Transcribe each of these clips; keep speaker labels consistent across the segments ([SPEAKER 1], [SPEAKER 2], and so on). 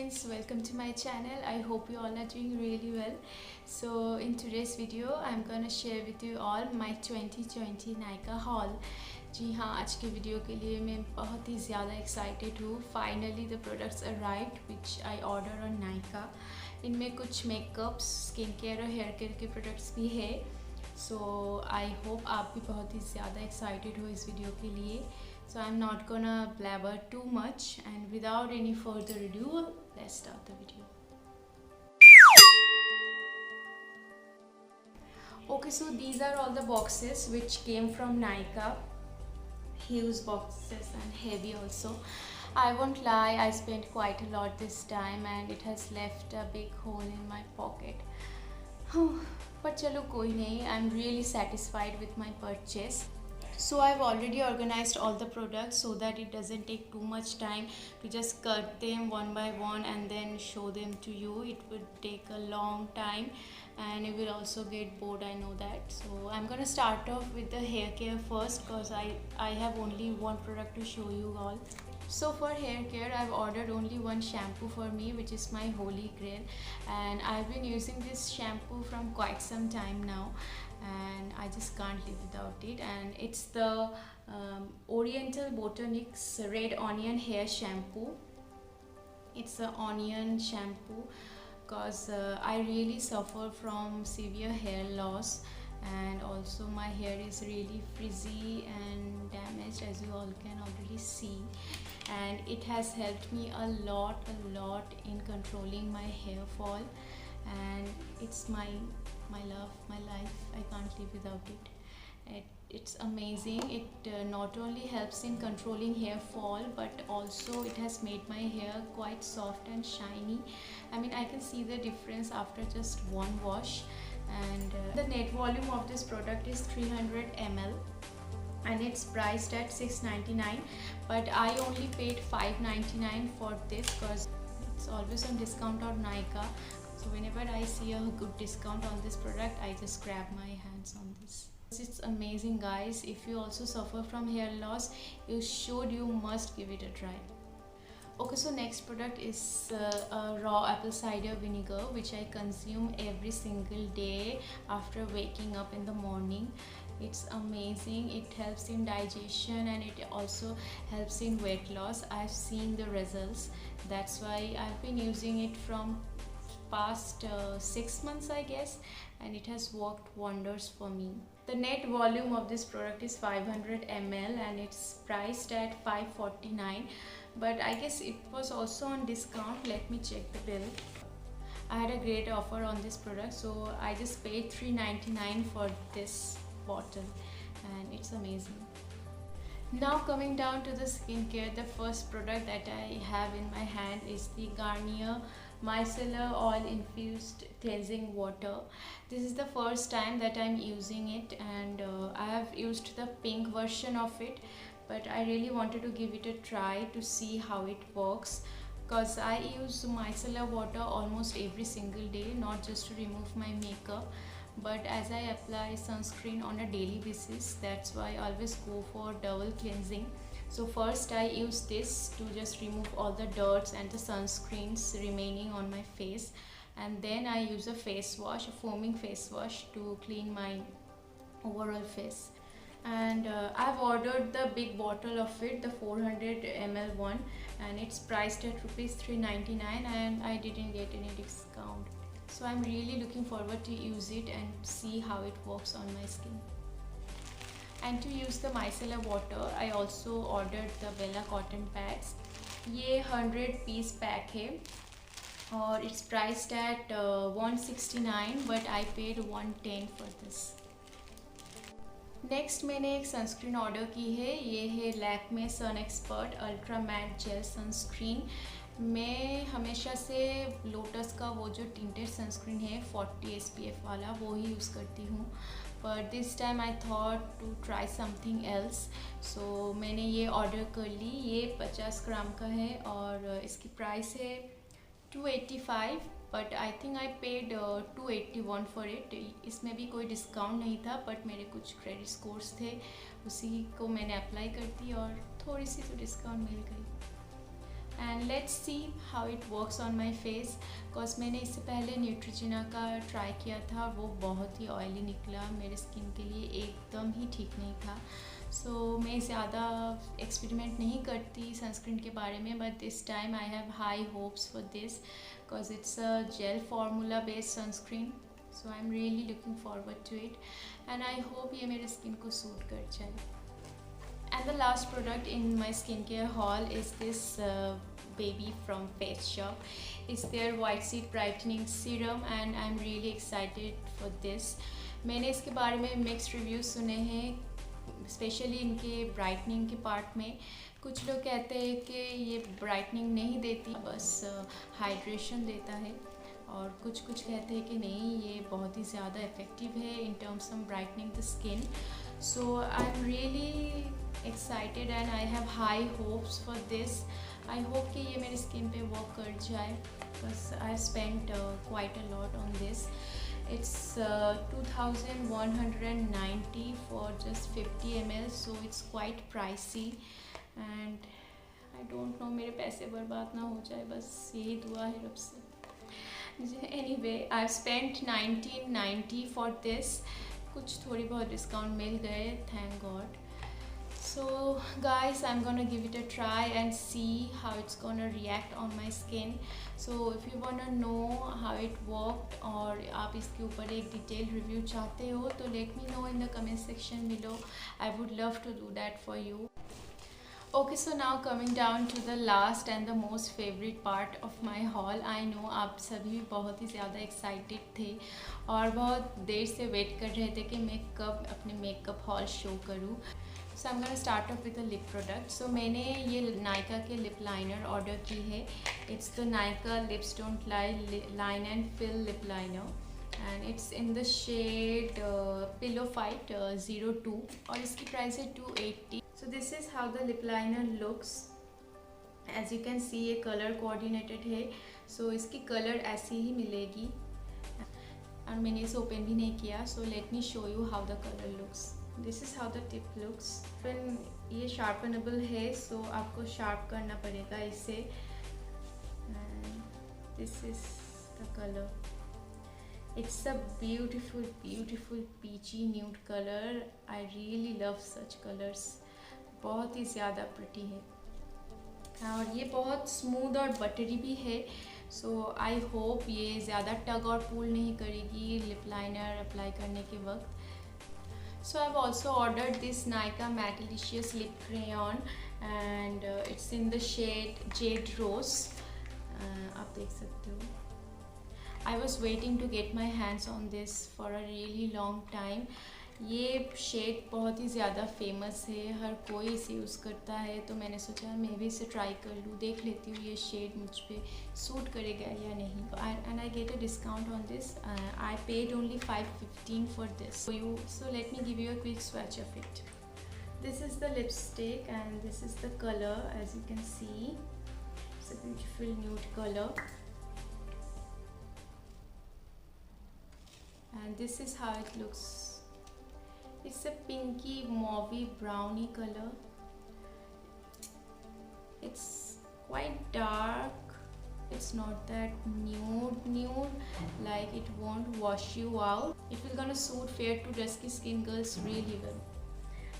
[SPEAKER 1] friends, welcome to my channel. I hope you all are doing really well. So in today's video I'm gonna share with you all my 2020 Nykaa haul. जी हाँ, आज के video के लिए मैं बहुत ही ज़्यादा एक्साइटेड हूँ. Finally the products arrived which I order on Nykaa. इनमें कुछ मेकअप्स, स्किन केयर और हेयर केयर के प्रोडक्ट्स भी है. सो आई होप आप भी बहुत ही ज़्यादा एक्साइटेड हो इस वीडियो के लिए. So I'm not gonna blabber too much, and without any further ado, let's start the video. Okay, so these are all the boxes which came from Nykaa. Huge boxes and heavy also. I won't lie, I spent quite a lot this time and it has left a big hole in my pocket. But chalo koi nahi, I'm really satisfied with my purchase. So I've already organized all the products so that it doesn't take too much time to just cut them one by one and then show them to you. It would take a long time and you will also get bored, I know that. So I'm gonna start off with the hair care first because I have only one product to show you all. So for hair care I've ordered only one shampoo for me, which is my Holy Grail, and I've been using this shampoo from quite some time now and I just can't live without it. And it's the Oriental Botanics Red Onion Hair Shampoo. It's an onion shampoo because I really suffer from severe hair loss, and also my hair is really frizzy and damaged, as you all can already see, and it has helped me a lot in controlling my hair fall, and it's my love, my life. I can't live without it. It's amazing. It not only helps in controlling hair fall, but also it has made my hair quite soft and shiny. I mean, I can see the difference after just one wash. And the net volume of this product is 300 ml and it's priced at $6.99, but I only paid $5.99 for this because it's always on discount on Nykaa. So whenever I see a good discount on this product, I just grab my hands on this. It's amazing, guys. If you also suffer from hair loss, you must give it a try. Okay, so next product is a raw apple cider vinegar, which I consume every single day after waking up in the morning. It's amazing. It helps in digestion and it also helps in weight loss. I've seen the results. That's why I've been using it from past 6 months, I guess, and it has worked wonders for me. The net volume of this product is 500 ml and it's priced at $5.49, but I guess it was also on discount. Let me check the bill. I had a great offer on this product, so I just paid $3.99 for this bottle, and it's amazing. Now coming down to the skincare, the first product that I have in my hand is the Garnier Micellar Oil Infused Cleansing Water. This is the first time that I'm using it, and I have used the pink version of it, but I really wanted to give it a try to see how it works, because I use micellar water almost every single day, not just to remove my makeup, but as I apply sunscreen on a daily basis. That's why I always go for double cleansing. So first I use this to just remove all the dirts and the sunscreens remaining on my face, and then I use a face wash, a foaming face wash, to clean my overall face. And I've ordered the big bottle of it, the 400 ml one, and it's priced at rupees 3.99 and I didn't get any discount. So I'm really looking forward to use it and see how it works on my skin. And to use the micellar water, I also ordered the Bella cotton pads. ये 100 piece pack है और it's priced at $169, but I paid $110 for this. Next मैंने एक sunscreen order की है. ये है Lakme sun expert ultra matte gel sunscreen. मैं हमेशा से लोटस का वो जो टिंटेड सनस्क्रीन है 40 SPF वाला, वो ही यूज़ करती हूँ, पर this time I thought to try something else. So मैंने ये ऑर्डर कर ली. ये 50 ग्राम का है और इसकी प्राइस है $285, but I think I paid $281 for it. इसमें भी कोई डिस्काउंट नहीं था, बट मेरे कुछ क्रेडिट स्कोर्स थे, उसी को मैंने अप्लाई कर दी और थोड़ी सी तो डिस्काउंट मिल गई. And let's see how it works on my face. Because मैंने इससे पहले न्यूट्रिजिना का ट्राई किया था, वो बहुत ही ऑयली निकला, मेरे स्किन के लिए एकदम ही ठीक नहीं था। सो मैं ज़्यादा एक्सपेरिमेंट नहीं करती सनस्क्रीन के बारे में, but this time I have high hopes for this because it's a gel formula based sunscreen. So I am really looking forward to it and I hope ये मेरे स्किन को सूट कर जाए। And the last product in my skincare haul is this baby from Face Shop. It's their white seed brightening serum and I'm really excited for this. मैंने इसके बारे में mixed reviews सुने हैं, स्पेशली इनके ब्राइटनिंग के पार्ट में। कुछ लोग कहते हैं कि ये ब्राइटनिंग नहीं देती, बस हाइड्रेशन देता है, और कुछ कहते हैं कि नहीं, ये बहुत ही ज़्यादा इफ़ेक्टिव है in terms of brightening the skin. So I am really excited and I have high hopes for this. I hope कि ये मेरी स्किन पे वर्क कर जाए because I spent quite a lot on this. It's 2190 for just 50 ml, so it's quite pricey and I don't know मेरे पैसे बर्बाद ना हो जाए, बस यही दुआ है रब से। Anyway, I've spent 1990 for this. कुछ थोड़ी बहुत डिस्काउंट मिल गए, thank God. So guys, I'm gonna give it a try and see how it's gonna react on my skin. So if you wanna know how it worked और आप इसके ऊपर एक detailed review चाहते हो तो let me know in the comment section below. I would love to do that for you. Okay, so now coming down to the last and the most favorite part of my haul. I know आप सभी बहुत ही ज़्यादा excited थे और बहुत देर से wait कर रहे थे कि मैं कब अपने मेकअप हॉल शो करूँ। So I am gonna start off with a lip product. So मैंने ये नायका के लिप लाइनर ऑर्डर की है। It's the Nykaa lips don't lie line and fill lip liner and it's in the shade pillow fight 02 और इसकी price है 280। So this is how the lip liner looks. As you can see ये colour coordinated है, सो इसकी colour ऐसी ही मिलेगी और मैंने इसे ओपन भी नहीं किया। So let me show you how the colour looks. This is how the tip looks. ये शार्पनेबल है, सो आपको शार्प करना पड़ेगा इसे। This is the colour. It's a beautiful peachy nude colour. I really love such colours, बहुत ही ज़्यादा pretty है और ये बहुत स्मूथ और बटरी भी है। सो आई होप ये ज़्यादा टग और पुल नहीं करेगी लिप लाइनर अप्लाई करने के वक्त। So I've also ordered this Nykaa Mattelicious Lip Crayon and it's in the shade Jade Rose. आप देख सकते हो। I was waiting to get my hands on this for a really long time. ये shade बहुत ही ज़्यादा famous है, हर कोई इसे यूज़ करता है, तो मैंने सोचा मैं भी इसे ट्राई कर लूँ, देख लेती हूँ ये शेड मुझ पे सूट करेगा या नहीं। And I get a discount on this. I paid only 515 for this. So let me give you a quick swatch of it. This is the lipstick and this is the colour. As you can see it's a beautiful nude colour and this is how it looks. It's a pinky mauvey browny color. It's quite dark. It's not that nude like it won't wash you out. It will gonna suit fair to dusky skin girls really well,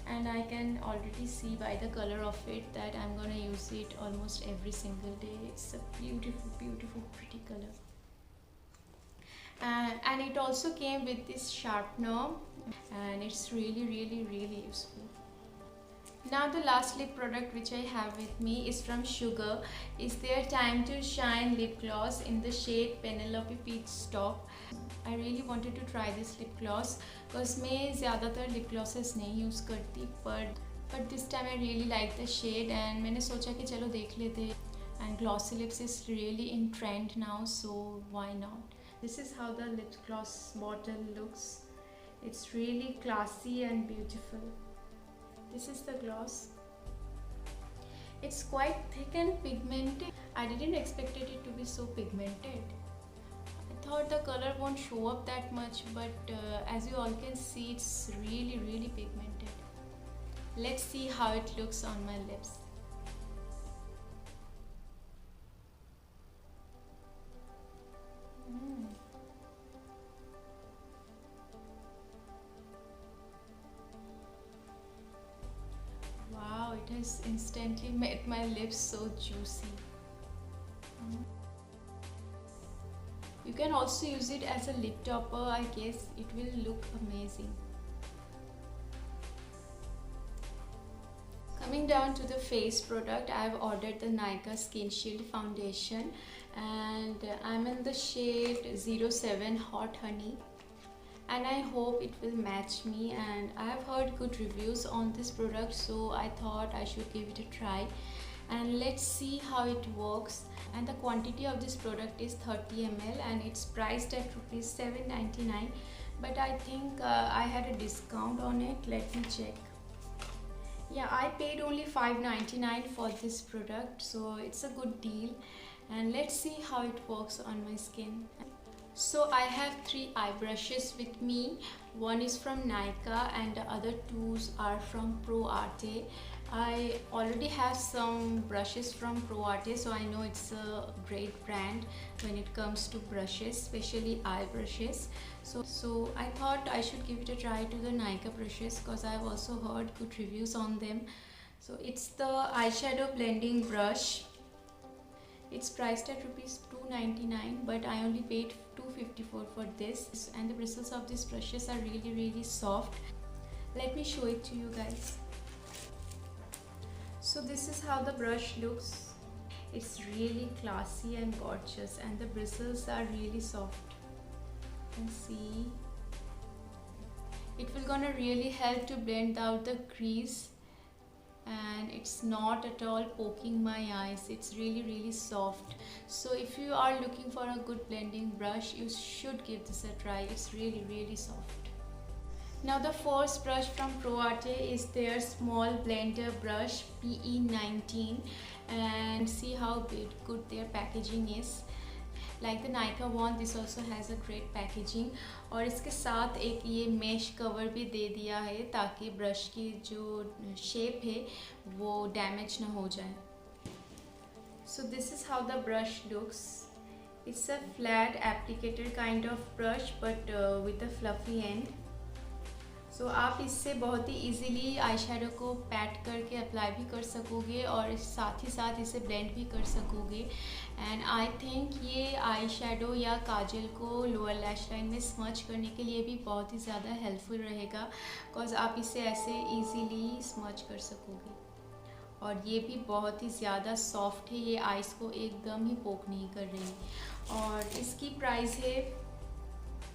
[SPEAKER 1] and I can already see by the color of it that I'm gonna use it almost every single day. It's a beautiful pretty color. And it also came with this sharpener and it's really useful. Now the last lip product which I have with me is from Sugar. It's their Time to Shine lip gloss in the shade Penelope Peach Stop. I really wanted to try this lip gloss because मैं ज़्यादातर lip glosses नहीं use करती, but this time I really like the shade and मैंने सोचा कि चलो देख लेते। And glossy lips is really in trend now, so why not? This is how the lip gloss bottle looks. It's really classy and beautiful. This is the gloss. It's quite thick and pigmented. I didn't expect it to be so pigmented. I thought the color won't show up that much, but as you all can see, it's really pigmented. Let's see how it looks on my lips. this instantly made my lips so juicy. You can also use it as a lip topper. I guess it will look amazing. Coming down to the face product, I have ordered the Nykaa Skin Shield Foundation, and I'm in the shade 07 Hot Honey, and I hope it will match me. And I have heard good reviews on this product, so I thought I should give it a try, and let's see how it works. And the quantity of this product is 30 ml and it's priced at rupees 7.99, but I think I had a discount on it. Let me check. Yeah, I paid only $5.99 for this product, so it's a good deal. And let's see how it works on my skin. So I have 3 eye brushes with me. One is from Nykaa and the other 2 are from ProArt. I already have some brushes from ProArt, so I know it's a great brand when it comes to brushes, especially eye brushes. So I thought I should give it a try to the Nykaa brushes because I've also heard good reviews on them. So it's the eyeshadow blending brush. It's priced at rupees 2.99, but I only paid $2.54 for this, and the bristles of these brushes are really soft. Let me show it to you guys. So this is how the brush looks. It's really classy and gorgeous, and the bristles are really soft. You can see it will gonna really help to blend out the crease, and it's not at all poking my eyes. It's really soft. So if you are looking for a good blending brush, you should give this a try. It's really soft. Now the first brush from ProArt is their small blender brush PE19, and see how good their packaging is. Like the Nykaa one, this also has a great packaging, और इसके साथ एक ये mesh cover भी दे दिया है ताकि brush की जो shape है वो damage ना हो जाए. So this is how the brush looks. It's a flat applicator kind of brush, but with a fluffy end. So आप इससे बहुत ही easily आई शेडो को पैट करके अप्लाई भी कर सकोगे और साथ ही साथ इसे ब्लेंड भी कर सकोगे. एंड आई थिंक ये आई शेडो या काजल को लोअर लैश लाइन में स्मच करने के लिए भी बहुत ही ज़्यादा हेल्पफुल रहेगा, बिकॉज आप इसे ऐसे ईजीली स्मच कर सकोगे. और ये भी बहुत ही ज़्यादा सॉफ्ट है, ये आइस को एकदम ही पोक नहीं कर रही. और इसकी प्राइस है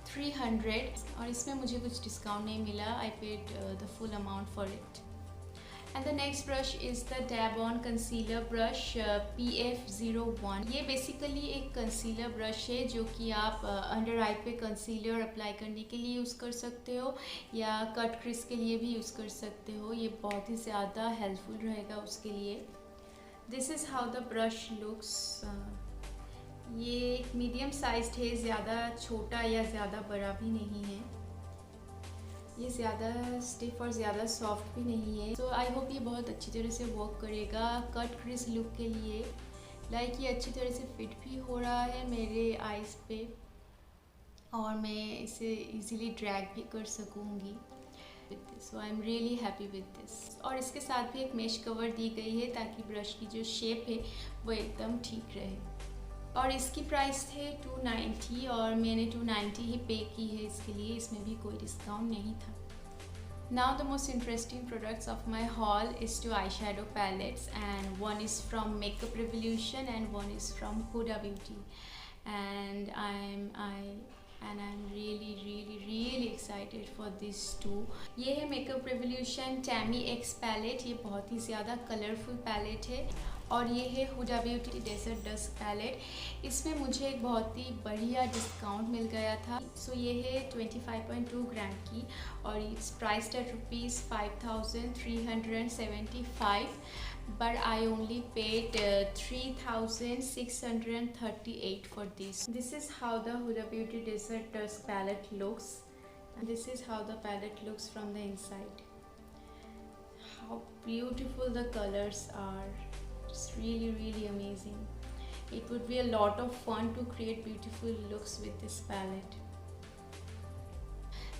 [SPEAKER 1] 300, और इसमें मुझे कुछ डिस्काउंट नहीं मिला. I paid the full amount for it. And the next brush is the dab on concealer brush PF01. ये बेसिकली एक कंसीलर ब्रश है जो कि आप अंडर आई पे कंसीलर अप्लाई करने के लिए यूज़ कर सकते हो या कट क्रीज के लिए भी यूज़ कर सकते हो. ये बहुत ही ज़्यादा हेल्पफुल रहेगा उसके लिए. This is how the brush looks. ये एक मीडियम साइज्ड है, ज़्यादा छोटा या ज़्यादा बड़ा भी नहीं है. ये ज़्यादा स्टिफ और ज़्यादा सॉफ्ट भी नहीं है. सो आई होप ये बहुत अच्छी तरह से वर्क करेगा कट क्रीज लुक के लिए. लाइक ये अच्छी तरह से फिट भी हो रहा है मेरे आइज़ पे, और मैं इसे इजीली ड्रैग भी कर सकूँगी with this. So I am really happy with this. और इसके साथ भी एक मेश कवर दी गई है ताकि ब्रश की जो शेप है वो एकदम ठीक रहे. और इसकी प्राइस थे 290, और मैंने 290 ही पे की है इसके लिए. इसमें भी कोई डिस्काउंट नहीं था. Now the most interesting products of my haul is 2 eyeshadow palettes, and one is from Makeup Revolution and one is from Huda Beauty. And I'm really excited for these two. ये है Makeup Revolution Tammy X palette. ये बहुत ही ज़्यादा colourful palette है. और ये है Huda Beauty Desert Dusk palette. इसमें मुझे एक बहुत ही बढ़िया डिस्काउंट मिल गया था. सो ये है 25.2 ग्राम की, और it's priced eight rupees 5,375, but I only paid 3,638 for this. This is how the Huda Beauty Desert Dusk palette looks, and this is how the palette looks from the inside. How beautiful the colors are. It's really amazing. It would be a lot of fun to create beautiful looks with this palette,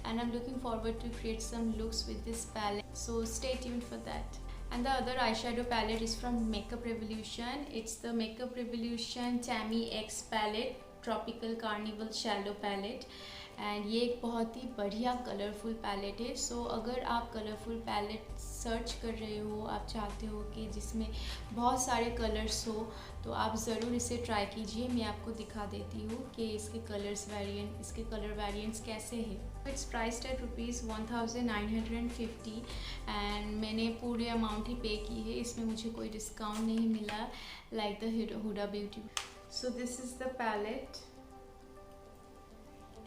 [SPEAKER 1] and I'm looking forward to create some looks with this palette, so stay tuned for that. And the other eyeshadow palette is from Makeup Revolution. It's the Makeup Revolution Tammy X palette, Tropical Carnival Shallow palette. And ये एक बहुत ही बढ़िया colourful palette है. सो अगर आप colourful palette search कर रहे हो, आप चाहते हो कि जिसमें बहुत सारे कलर्स हो, तो आप ज़रूर इसे ट्राई कीजिए. मैं आपको दिखा देती हूँ कि इसके कलर वेरिएंट्स कैसे हैं. इट्स प्राइस्ड एट ₹1950 एंड मैंने पूरे अमाउंट ही पे की है. इसमें मुझे कोई डिस्काउंट नहीं मिला like the Huda Beauty. So this is the palette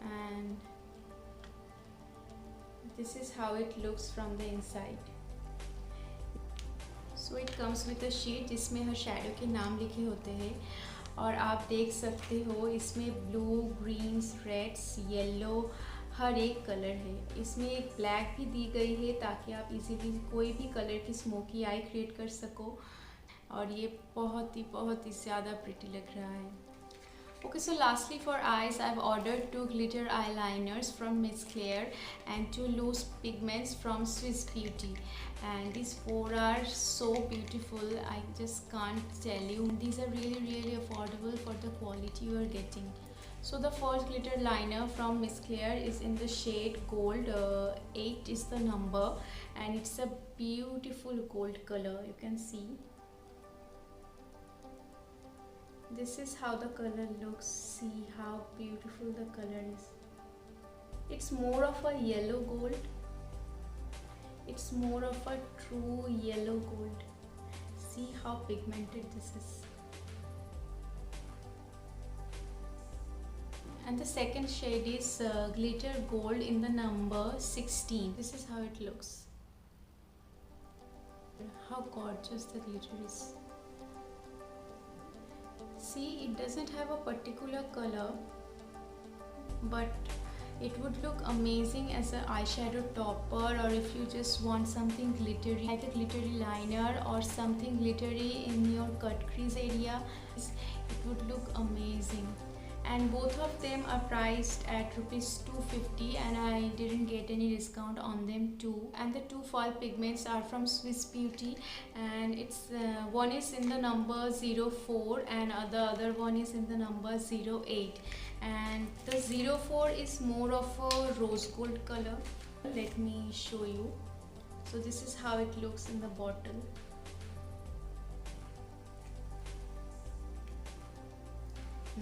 [SPEAKER 1] and this is how it looks from the inside. So it comes with a sheet जिसमें हर शेडो के नाम लिखे होते हैं और आप देख सकते हो इसमें ब्लू, ग्रीन्स, रेड्स, येलो हर एक कलर है. इसमें एक ब्लैक भी दी गई है ताकि आप इजीली कोई भी कलर की स्मोकी आई क्रिएट कर सको. और ये बहुत ही ज़्यादा प्रिटी लग रहा है. Okay, so lastly for eyes, I've ordered 2 glitter eyeliners from Miss Claire and 2 loose pigments from Swiss Beauty. And these 4 are so beautiful, I just can't tell you. These are really affordable for the quality you are getting. So the first glitter liner from Miss Claire is in the shade gold. 8 is the number and it's a beautiful gold color, you can see. This is how the color looks. See how beautiful the color is. It's more of a yellow gold. It's more of a true yellow gold. See how pigmented this is. And the second shade is glitter gold in the number 16. This is how it looks. How gorgeous the glitter is. See, it doesn't have a particular color, but it would look amazing as an eyeshadow topper, or if you just want something glittery like a glittery liner or something glittery in your cut crease area, it would look amazing. And both of them are priced at ₹250 and I didn't get any discount on them too. And the 2 foil pigments are from Swiss Beauty and it's one is in the number 04 and the other one is in the number 08. And the 04 is more of a rose gold color. Let me show you. So this is how it looks in the bottle.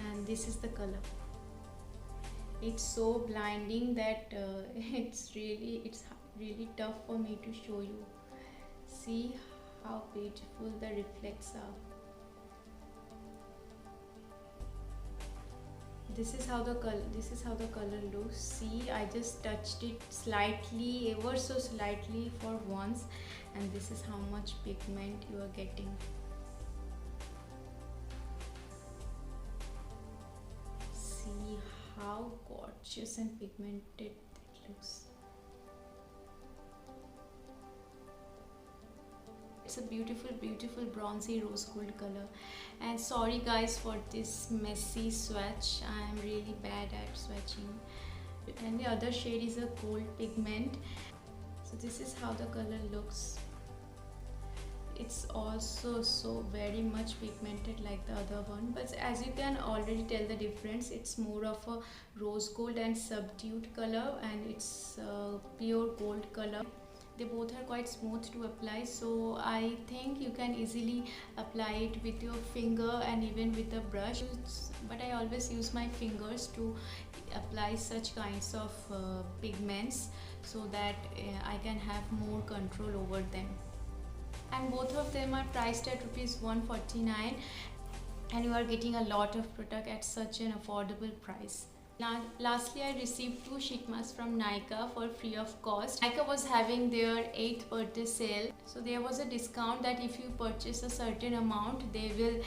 [SPEAKER 1] And this is the color. It's so blinding that it's really tough for me to show you. See how beautiful the reflects are. This is how the color looks. See, I just touched it slightly, ever so slightly for once, and this is how much pigment you are getting. How gorgeous and pigmented it looks. It's a beautiful bronzy rose gold color. And sorry guys for this messy swatch, I am really bad at swatching. And the other shade is a gold pigment. So this is how the color looks. It's also so very much pigmented like the other one, but as you can already tell the difference, it's more of a rose gold and subdued color, and it's pure gold color. They both are quite smooth to apply, so I think you can easily apply it with your finger and even with a brush, but I always use my fingers to apply such kinds of pigments so that I can have more control over them. And both of them are priced at ₹149 and you are getting a lot of product at such an affordable price. Now lastly, I received 2 sheet masks from Nykaa for free of cost. Nykaa was having their 8th birthday sale, so there was a discount that if you purchase a certain amount they will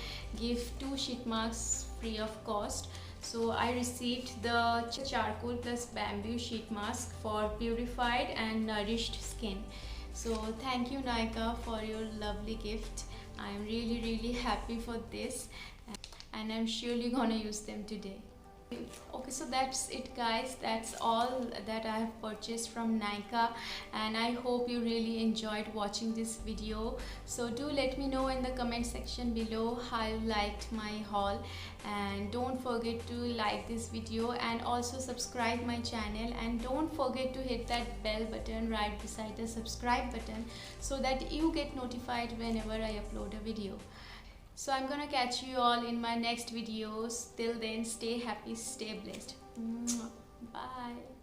[SPEAKER 1] give 2 sheet masks free of cost. So I received the charcoal plus bamboo sheet mask for purified and nourished skin. So thank you Nykaa for your lovely gift. I am really happy for this and I'm surely gonna use them today. Okay, so that's it guys, that's all that I have purchased from Nykaa, and I hope you really enjoyed watching this video. So do let me know in the comment section below how you liked my haul, and don't forget to like this video and also subscribe my channel, and don't forget to hit that bell button right beside the subscribe button so that you get notified whenever I upload a video. So I'm gonna catch you all in my next videos. Till then, stay happy, stay blessed. Bye.